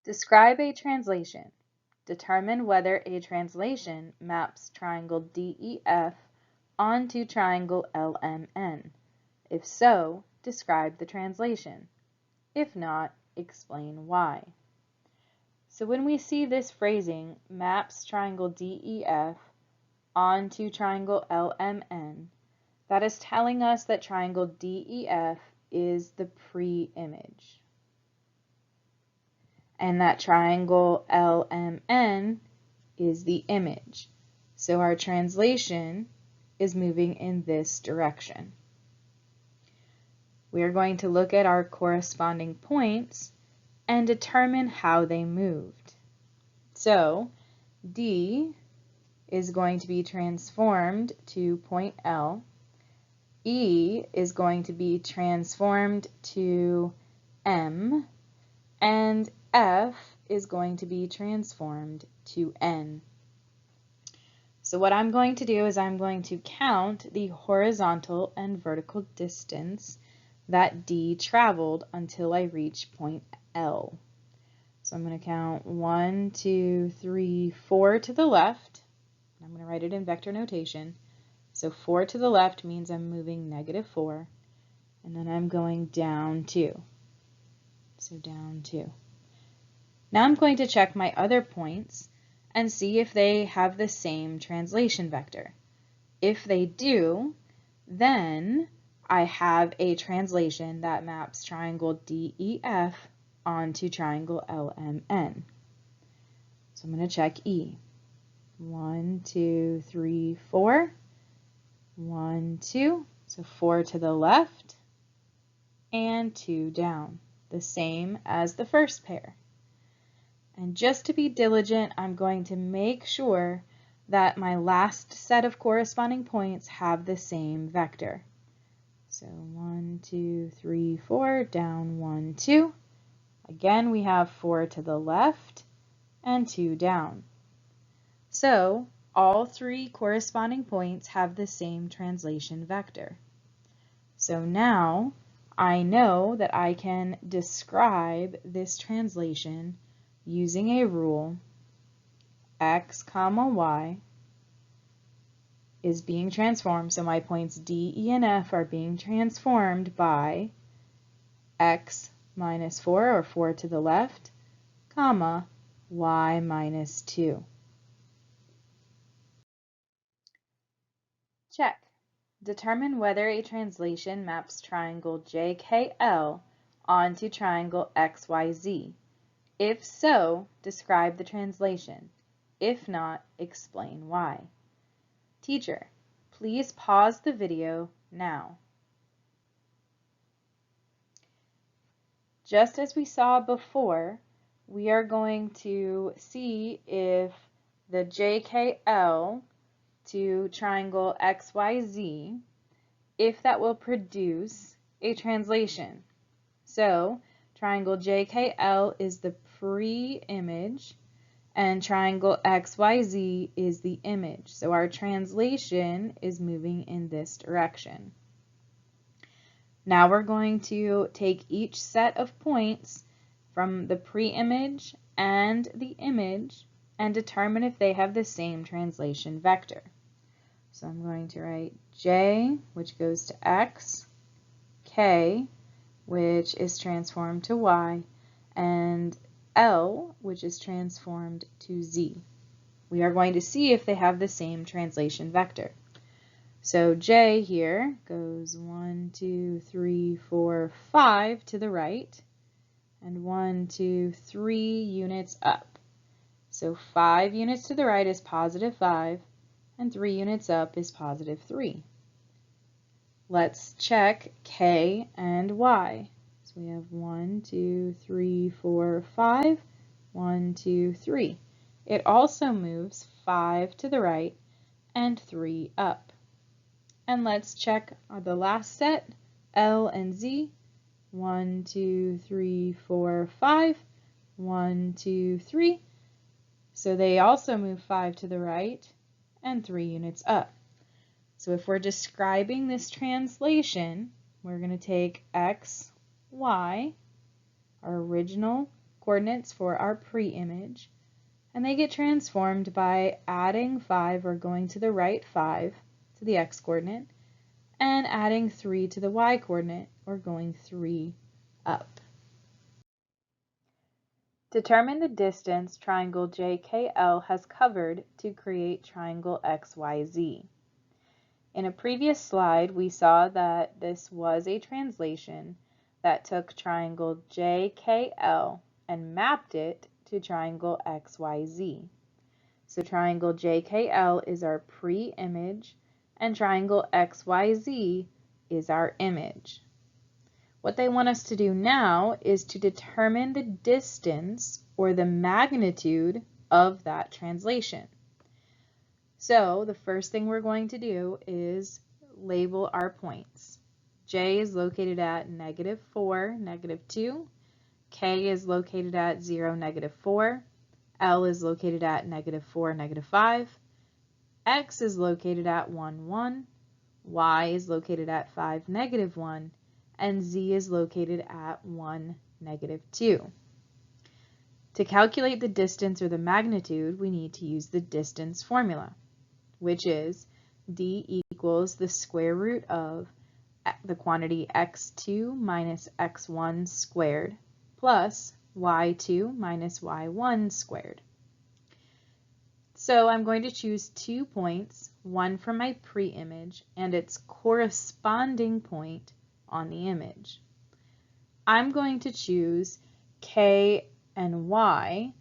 Describe a translation. Determine whether a translation maps triangle DEF onto triangle LMN. If so, describe the translation. If not, explain why. So when we see this phrasing, maps triangle DEF onto triangle LMN, that is telling us that triangle DEF is the pre-image, and that triangle LMN is the image. So our translation is moving in this direction. We are going to look at our corresponding points and determine how they moved. So D is going to be transformed to point L. E is going to be transformed to M, and F is going to be transformed to N. So what I'm going to do is I'm going to count the horizontal and vertical distance that D traveled until I reach point L. So I'm going to count 1, 2, 3, 4 to the left. I'm going to write it in vector notation. So 4 to the left means I'm moving -4, and then I'm going down 2. So down 2. Now I'm going to check my other points and see if they have the same translation vector. If they do, then I have a translation that maps triangle DEF onto triangle LMN. So I'm going to check E. 1, 2, 3, 4. 1, 2. So 4 to the left and 2 down, the same as the first pair. And just to be diligent, I'm going to make sure that my last set of corresponding points have the same vector. So 1, 2, 3, 4, down 1, 2. Again, we have 4 to the left and 2 down. So all 3 corresponding points have the same translation vector. So now I know that I can describe this translation using a rule. X comma y is being transformed, so my points D, E, and F are being transformed by x minus 4, or 4 to the left, comma, y minus 2. Check. Determine whether a translation maps triangle JKL onto triangle XYZ. If so, describe the translation. If not, explain why. Teacher, please pause the video now. Just as we saw before, we are going to see if the JKL to triangle XYZ, if that will produce a translation. So triangle JKL is the pre-image and triangle XYZ is the image. So our translation is moving in this direction. Now we're going to take each set of points from the pre-image and the image and determine if they have the same translation vector. So I'm going to write J, which goes to X, K, which is transformed to Y, and L, which is transformed to Z. We are going to see if they have the same translation vector. So J here goes 1, 2, 3, 4, 5 to the right, and 1, 2, 3 units up. So 5 units to the right is +5, and 3 units up is +3. Let's check K and Y. So we have 1, 2, 3, 4, 5, 1, 2, 3. It also moves 5 to the right and 3 up. And let's check the last set, L and Z. 1, 2, 3, 4, 5, 1, 2, 3. So they also move 5 to the right and 3 units up. So if we're describing this translation, we're going to take X, Y, our original coordinates for our pre-image, and they get transformed by adding 5 or going to the right 5 to the x-coordinate, and adding 3 to the y-coordinate or going 3 up. Determine the distance triangle JKL has covered to create triangle XYZ. In a previous slide, we saw that this was a translation that took triangle JKL and mapped it to triangle XYZ. So triangle JKL is our pre-image and triangle XYZ is our image. What they want us to do now is to determine the distance or the magnitude of that translation. So the first thing we're going to do is label our points. J is located at -4, -2. K is located at 0, -4. L is located at -4, -5. X is located at 1, 1. Y is located at 5, -1. And Z is located at 1, -2. To calculate the distance or the magnitude, we need to use the distance formula, which is D equals the square root of the quantity x2 minus x1 squared plus y2 minus y1 squared. So I'm going to choose 2 points, one from my pre-image and its corresponding point on the image. I'm going to choose K and Y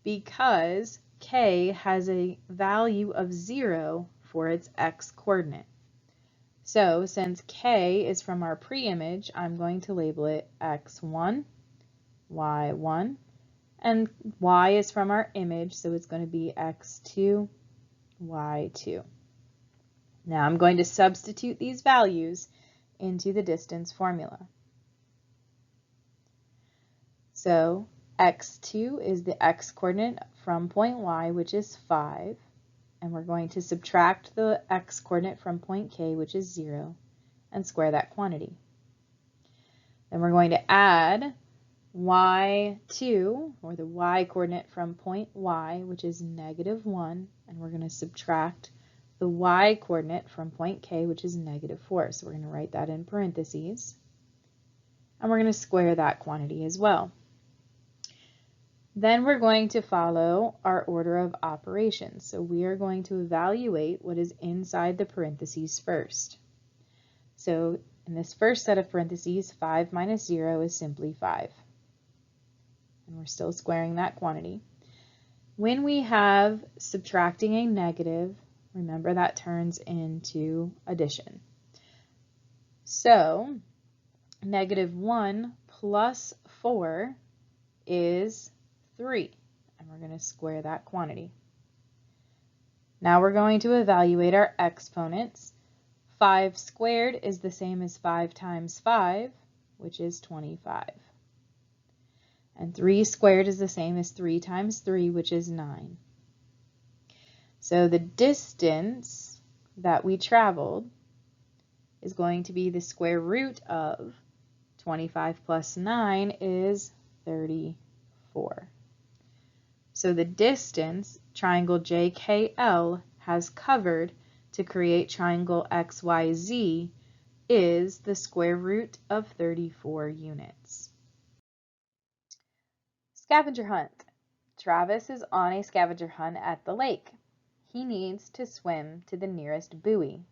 because K has a value of 0 for its x coordinate. So since K is from our pre-image, I'm going to label it x1, y1, and Y is from our image, so it's going to be x2, y2. Now I'm going to substitute these values into the distance formula. So x2 is the x-coordinate from point Y, which is 5, and we're going to subtract the x-coordinate from point K, which is 0, and square that quantity. Then we're going to add y2, or the y-coordinate from point Y, which is -1, and we're going to subtract the y-coordinate from point K, which is -4. So we're going to write that in parentheses, and we're going to square that quantity as well. Then we're going to follow our order of operations. So we are going to evaluate what is inside the parentheses first. So in this first set of parentheses, 5 minus 0 is simply 5. And we're still squaring that quantity. When we have subtracting a negative, remember that turns into addition. So -1 plus 4 is 3, and we're going to square that quantity. Now we're going to evaluate our exponents. 5 squared is the same as 5 times 5, which is 25. And 3 squared is the same as 3 times 3, which is 9. So the distance that we traveled is going to be the square root of 25 plus 9 is 34. So the distance triangle JKL has covered to create triangle XYZ is the square root of 34 units. Scavenger hunt. Travis is on a scavenger hunt at the lake. He needs to swim to the nearest buoy,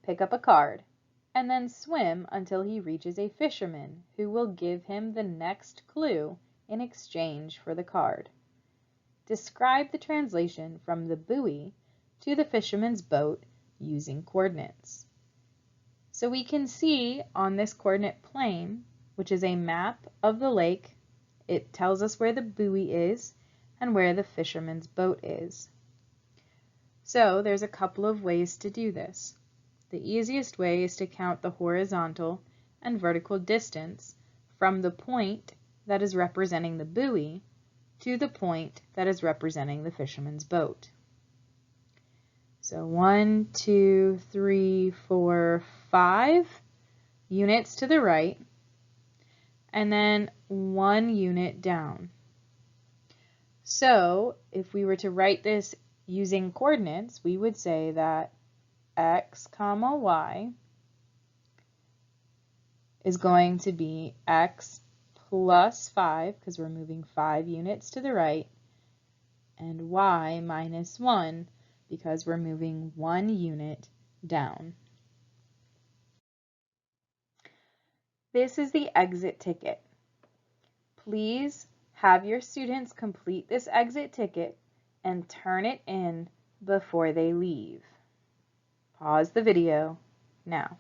pick up a card, and then swim until he reaches a fisherman who will give him the next clue in exchange for the card. Describe the translation from the buoy to the fisherman's boat using coordinates. So we can see on this coordinate plane, which is a map of the lake, it tells us where the buoy is and where the fisherman's boat is. So there's a couple of ways to do this. The easiest way is to count the horizontal and vertical distance from the point that is representing the buoy to the point that is representing the fisherman's boat. So 1, 2, 3, 4, 5 units to the right, and then 1 unit down. So if we were to write this using coordinates, we would say that x comma y is going to be x plus 5, because we're moving 5 units to the right, and y minus 1, because we're moving 1 unit down. This is the exit ticket. Please have your students complete this exit ticket and turn it in before they leave. Pause the video now.